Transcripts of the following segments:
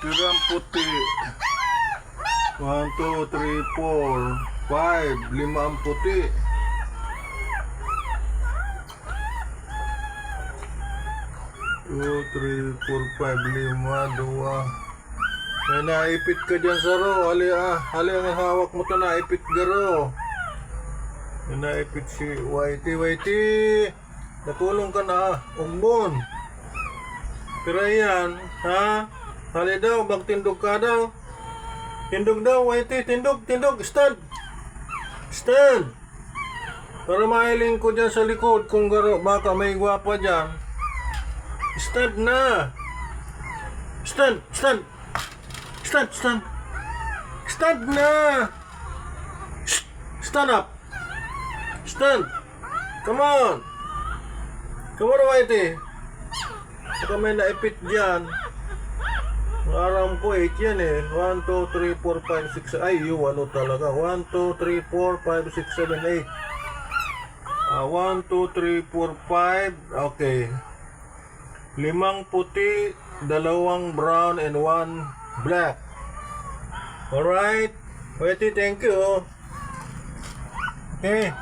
Tirang puti. 1, 2, 3, 4, 5. 5 ang puti. 2, 3, 4, 5, 5, 2. May naipit ka dyan sa ro. Hali ang hawak mo to, naipit garo. May naipit si Whitey. Natulong ka na, umbon. Pero yan, ha? Hali daw, magtindog ka daw. Tindog daw, Whitey, tindog, stand. Para mailing ko dyan sa likod kung garo, baka may gwapa dyan. Stand na. Stand na. Stand up. Stand. Come on, Whitey. Baka may naipit dyan. Aram ko 8 yan eh. 1, 2, 3, 4, 5, 6. Ay, yung ano talaga. 1, 2, 3, 4, 5, 6, 7, 8. 1, 2, 3, 4, 5. Okay. 5 puti, 2 brown, and 1 black. Alright. Whitey, thank you. Okay.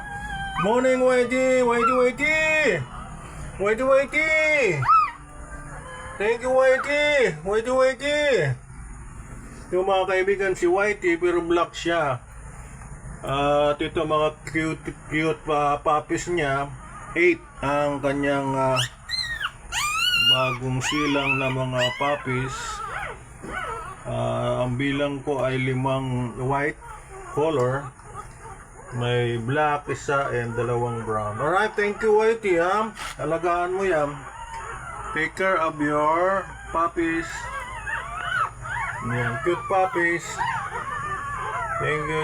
Morning, Whitey. Thank you, Whitey. Yung mga kaibigan, si Whitey, pero black siya. At ito mga cute puppies niya. 8 ang kanyang bagong silang na mga puppies. Ang bilang ko ay 5 white color. May black isa and 2 brown. Alright, thank you, Whitey, ha. Alagaan mo yan. Take care of your puppies. Yan, cute puppies. Thank you.